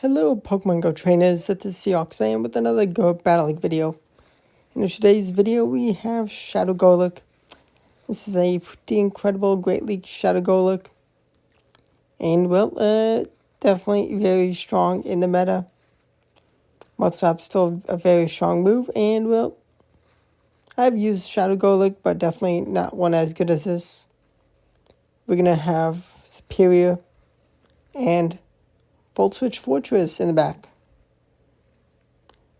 Hello Pokemon Go trainers, this is Seoxland with another Go Battling video. In today's video we have Shadow Golurk. This is a pretty incredible Great League Shadow Golurk. And definitely very strong in the meta. Mudslap's still a very strong move, and I've used Shadow Golurk, but definitely not one as good as this. We're gonna have Superior and Volt Switch Fortress in the back.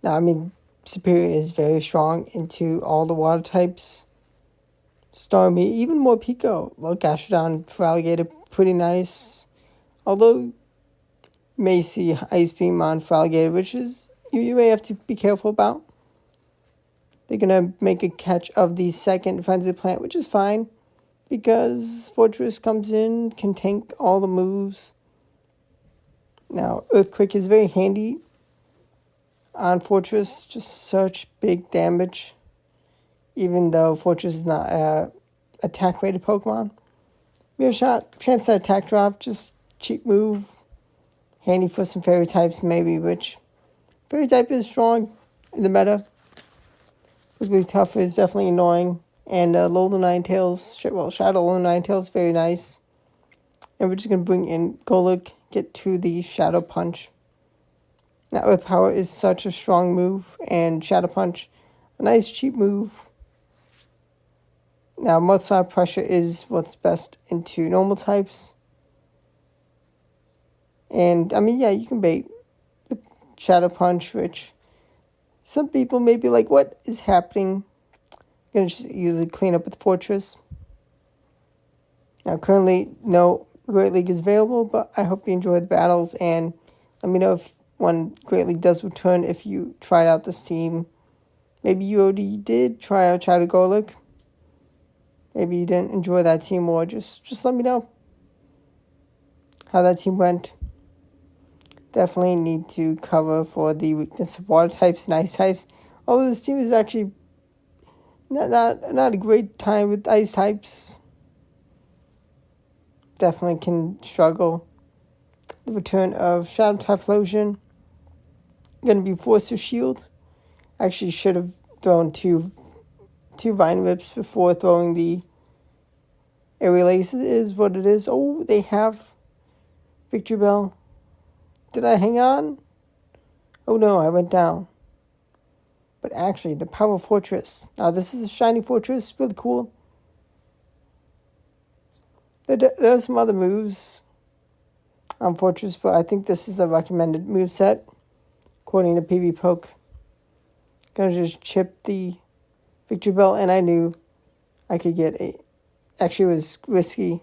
Now, Superior is very strong into all the water types. Stormy, even more Pico. Low Gastrodon for Alligator, pretty nice. Although, you may see Ice Beam on for Alligator, which is, you may have to be careful about. They're going to make a catch of the second Frenzy Plant, which is fine. Because Fortress comes in, can tank all the moves. Now, Earthquake is very handy on Fortress, just such big damage, even though Fortress is not a attack-rated Pokemon. Mirror Shot, chance to attack drop, just cheap move, handy for some Fairy types maybe, which Fairy type is strong in the meta. Wigglytuff is definitely annoying, and Alolan Ninetales, Shadow Alolan Ninetales, very nice. And we're just going to bring in Golurk, get to the Shadow Punch. Now, Earth Power is such a strong move, and Shadow Punch, a nice cheap move. Now, Mudslap Pressure is what's best into normal types. And, you can bait with Shadow Punch, which some people may be like, what is happening? I'm going to just easily clean up with Fortress. Now, currently, no Great League is available, but I hope you enjoy the battles, and let me know if when Great League does return, if you tried out this team. Maybe you already did try out Shadow Golurk. Maybe you didn't enjoy that team, or just let me know how that team went. Definitely need to cover for the weakness of water types and ice types. Although this team is actually not a great time with ice types. Definitely can struggle. The return of Shadow Typhlosion. Going to be Force or Shield. Actually should have thrown two Vine Whips before throwing the Aerial Ace. Is what it is. Oh, they have Victory Bell. Did I hang on? Oh no, I went down. But actually, the Power Fortress. Now this is a shiny Fortress. Really cool. There are some other moves on Fortress, but I think this is the recommended move set, according to PV Poke. Gonna just chip the Victory Bell, and I knew I could get a. Actually, it was risky.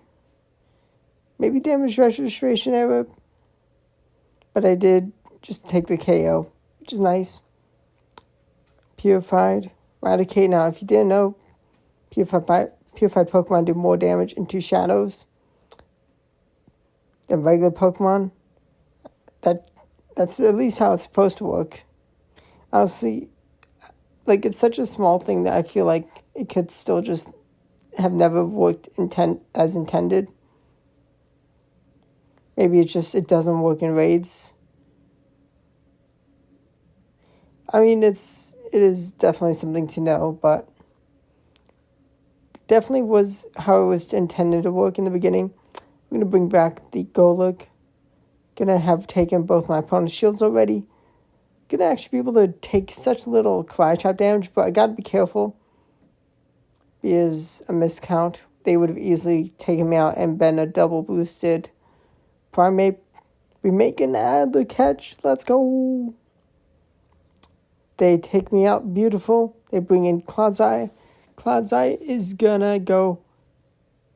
Maybe damage registration error, but I did just take the KO, which is nice. Purified, Eradicate. Now, if you didn't know, Purified Pokemon do more damage into shadows than regular Pokemon. That's at least how it's supposed to work. Honestly, it's such a small thing that I feel like it could still just have never worked as intended. Maybe it doesn't work in raids. It is definitely something to know, but definitely was how it was intended to work in the beginning. I'm going to bring back the Golurk. Going to have taken both my opponent's shields already. Going to actually be able to take such little Cry Chop damage, but I got to be careful. Because a miscount, they would have easily taken me out and been a double boosted Primate. We make an Adler catch. Let's go. They take me out. Beautiful. They bring in Cloud's Eye. Cloud's Eye is gonna go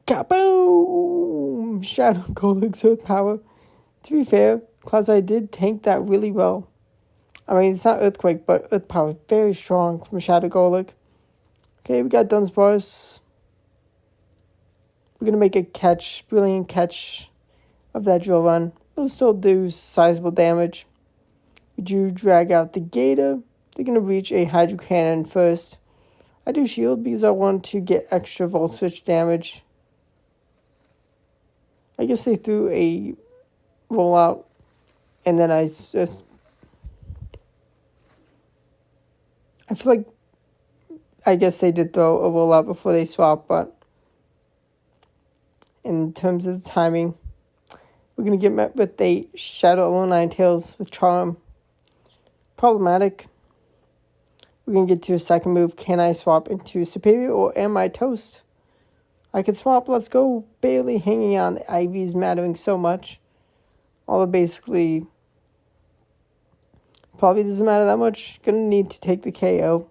kaboom! Shadow Golurk's Earth Power. To be fair, Cloud's Eye did tank that really well. It's not Earthquake, but Earth Power very strong from Shadow Golurk. Okay, we got Dunsparce. We're gonna make a catch, brilliant catch of that drill run. We'll still do sizable damage. We do drag out the Gator. They're gonna reach a Hydro Cannon first. I do shield because I want to get extra Volt Switch damage. I guess they threw a rollout And then I feel like, I guess they did throw a roll out before they swap, but in terms of the timing, we're going to get met with a Shadow Alone Ninetales with Charm. Problematic. We're going to get to a second move. Can I swap into Superior or am I toast? I could swap. Let's go. Barely hanging on. The IVs mattering so much. Although basically, probably doesn't matter that much. Going to need to take the KO.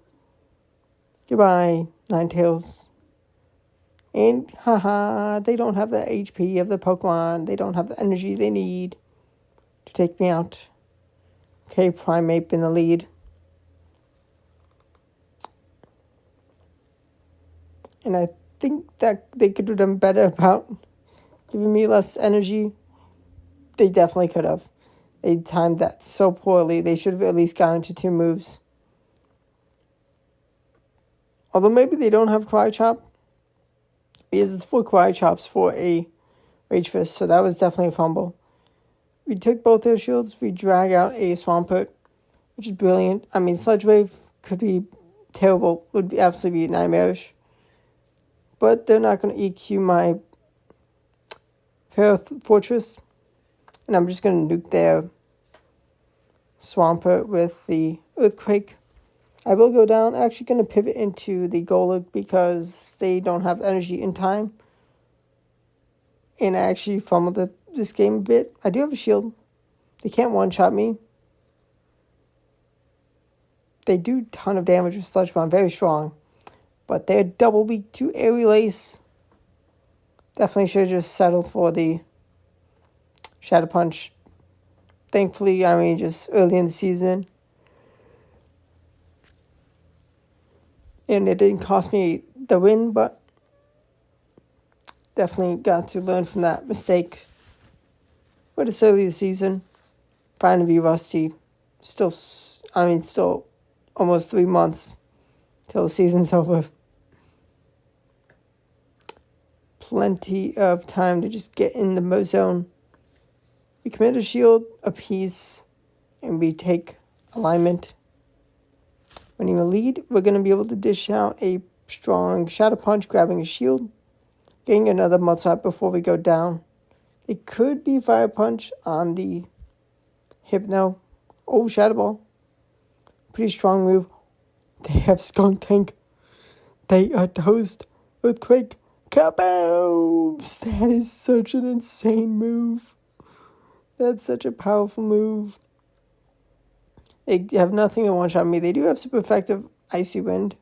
Goodbye, Ninetales. And, haha, they don't have the HP of the Pokemon. They don't have the energy they need to take me out. Okay, Primeape in the lead. And I think that they could have done better about giving me less energy. They definitely could have. They timed that so poorly. They should have at least gone into 2 moves. Although maybe they don't have Cry Chop. Because it's 4 Cry Chops for a Rage Fist. So that was definitely a fumble. We took both their shields. We drag out a Swampert, which is brilliant. I mean, Sludge Wave could be terrible. Would be absolutely be nightmarish. But they're not going to EQ my Fortress. And I'm just going to nuke their Swampert with the Earthquake. I will go down. Actually going to pivot into the Golurk because they don't have energy in time. And I actually fumbled this game a bit. I do have a shield. They can't one-shot me. They do a ton of damage with Sludge Bomb. Very strong. But they're double weak to Aerial Ace. Definitely should have just settled for the Shadow Punch. Thankfully, I mean, just early in the season. And it didn't cost me the win, but definitely got to learn from that mistake. But it's early in the season. Trying to be rusty. Still almost 3 months till the season's over. Plenty of time to just get in the zone. We commit a shield, a piece, and we take alignment. Winning the lead, we're going to be able to dish out a strong Shadow Punch, grabbing a shield, getting another Mudslap before we go down. It could be Fire Punch on the Hypno. Oh, Shadow Ball. Pretty strong move. They have Skunk Tank. They are toast. Earthquake. Kabooms! That is such an insane move. That's such a powerful move. They have nothing to one-shot me. They do have super effective Icy Wind.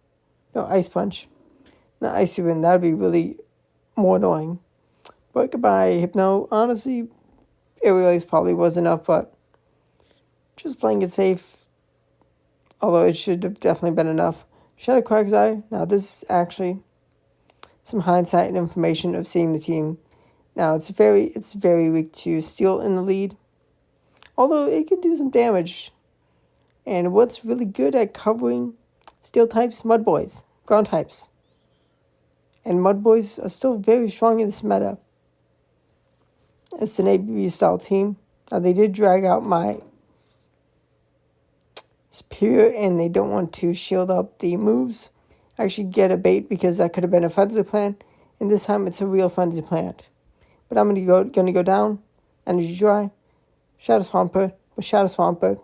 No, Ice Punch. Not Icy Wind. That would be really more annoying. But goodbye, Hypno. Honestly, Aerial Ace probably was enough, but just playing it safe. Although it should have definitely been enough. Shadow Quagsire. Now, this is actually some hindsight and information of seeing the team. Now, it's very weak to Steel in the lead. Although it can do some damage. And what's really good at covering Steel types? Mud Boys. Ground types. And Mud Boys are still very strong in this meta. It's an ABB style team. Now, they did drag out my Superior, and they don't want to shield up the moves. Actually get a bait because that could have been a Frenzy Plant. And this time it's a real Frenzy Plant. But I'm going to go down. Energy Dry. Shadow Swampert. But Shadow Swampert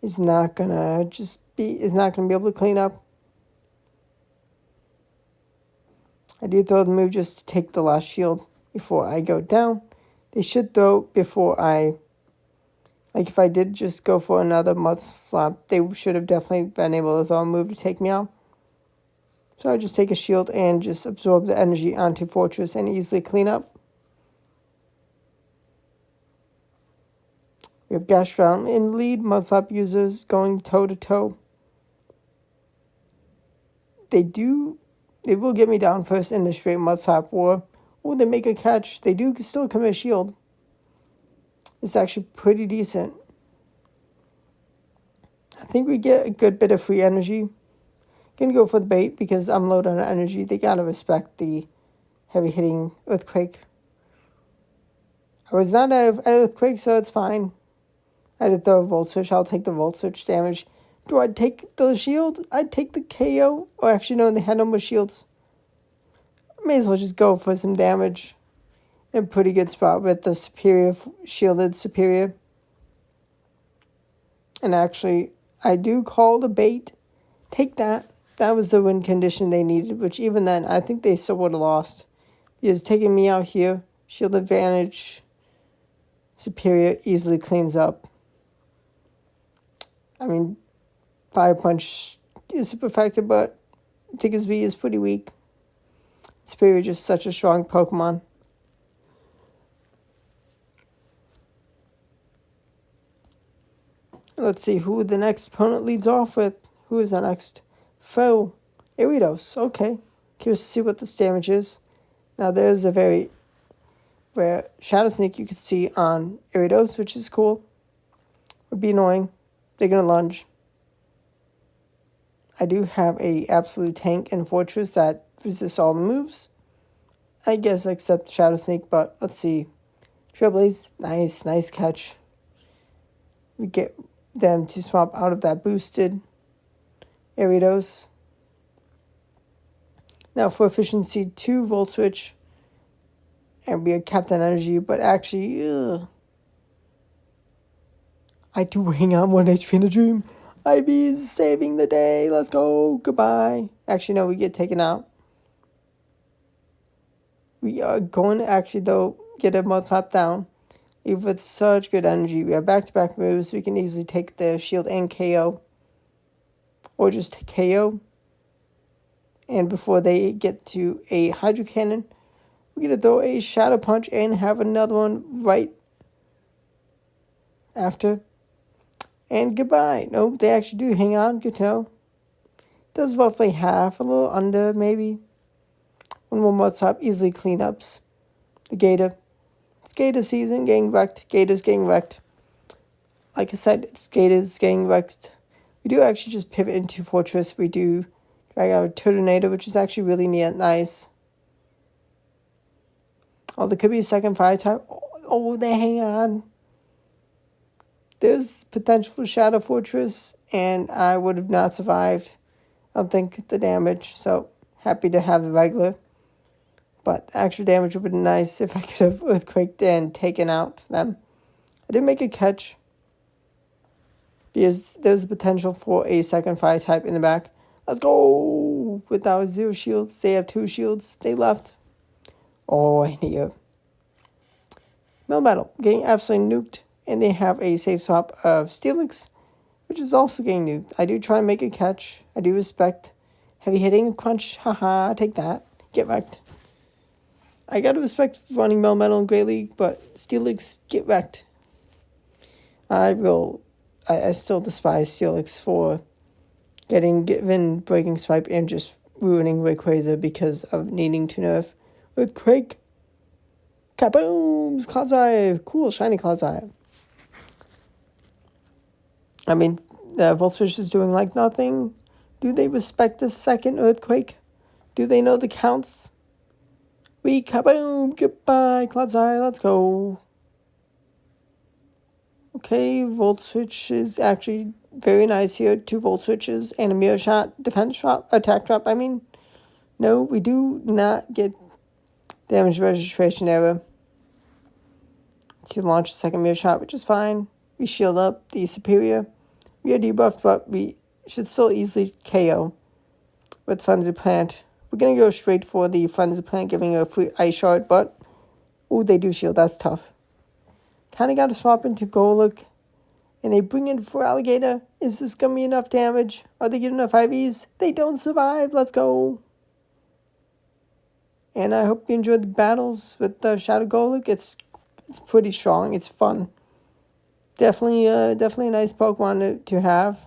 is not going to be able to clean up. I do throw the move just to take the last shield before I go down. They should throw before I... Like, if I did just go for another Mudslap, they should have definitely been able to throw a move to take me out. So I just take a shield and just absorb the energy onto Fortress and easily clean up. We have Gastrodon in the lead. Mudslap users going toe-to-toe. They will get me down first in the straight Mudslap war. Oh, they make a catch. They do still commit a shield. It's actually pretty decent. I think we get a good bit of free energy. Gonna go for the bait because I'm low on energy. They gotta respect the heavy hitting Earthquake. I was not out of Earthquake, so it's fine. I had to throw a Volt Switch. I'll take the Volt Switch damage. Do I take the shield? I'd take the KO. Oh, actually, no, they had no more shields. May as well just go for some damage. In a pretty good spot with the superior, shielded superior. And actually, I do call the bait. Take that. That was the win condition they needed, which even then, I think they still would have lost. Because taking me out here, shield advantage, superior easily cleans up. I mean, Fire Punch is super effective, but Diggersby is pretty weak. Superior is just such a strong Pokemon. Let's see who the next opponent leads off with. Who is our next foe? Aridos. Okay. Curious to see what this damage is. Now, there's a very rare Shadow Sneak you can see on Aridos, which is cool. Would be annoying. They're going to lunge. I do have a absolute tank and fortress that resists all the moves. I guess except Shadow Sneak, but let's see. Trailblaze. Nice catch. We get them to swap out of that boosted Aridos. Now for efficiency, 2 Volt Switch. And we are Captain Energy, but actually, I do hang on 1 HP in a dream. Ivy's saving the day. Let's go. Goodbye. Actually, no, we get taken out. We are going to actually, though, get a Mudslap down. Even with such good energy, we have back-to-back moves. We can easily take the shield and KO. Or just KO. And before they get to a Hydro Cannon, we're going to throw a Shadow Punch and have another one right after. And goodbye. Nope, they actually do hang on. Good to know. Does roughly half, a little under maybe. One more Mudslap, easily cleanups. The Gator. It's Gator season, getting wrecked. Gator's getting wrecked. Like I said, it's Gator's getting wrecked. We do actually just pivot into Fortress. We do drag out a Turtonator, which is actually really nice. Oh, there could be a second fire type. Oh, they hang on. There's potential for Shadow Fortress, and I would have not survived. I don't think the damage, so happy to have the regular. But extra damage would have been nice if I could have Earthquaked and taken out them. I did make a catch, because there's a potential for a second fire type in the back. Let's go! With our 0 shields, they have 2 shields. They left. Oh, I need you. Melmetal, getting absolutely nuked. And they have a safe swap of Steelix, which is also getting nuked. I do try and make a catch. I do respect heavy hitting. Crunch, haha, take that. Get wrecked. I gotta respect running Melmetal in Great League, but Steelix, get wrecked. I still despise Steelix for getting given Breaking Swipe and just ruining Rayquaza because of needing to nerf Earthquake. Kabooms! Clodsire! Cool, shiny Clodsire. I mean, the Volt Switch is doing like nothing. Do they respect the second Earthquake? Do they know the counts? We kaboom! Goodbye, Clodsire, let's go. Okay, Volt Switch is actually very nice here. 2 Volt Switches and a Mirror Shot. Defense drop, attack drop, I mean. No, we do not get damage registration error to launch a second Mirror Shot, which is fine. We shield up the Superior. We are debuffed, but we should still easily KO with Frenzy Plant. We're going to go straight for the Frenzy Plant, giving a free Ice Shard, but they do shield. That's tough. Kind of got to swap into Golurk, and they bring in for Alligator. Is this going to be enough damage? Are they getting enough IVs? They don't survive. Let's go. And I hope you enjoyed the battles with the Shadow Golurk. It's pretty strong. It's fun. Definitely a nice Pokemon to have.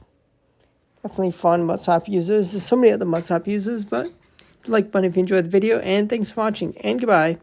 Definitely fun Mudslap users. There's so many other Mudslap users, but like button if you enjoyed the video, and thanks for watching, and goodbye.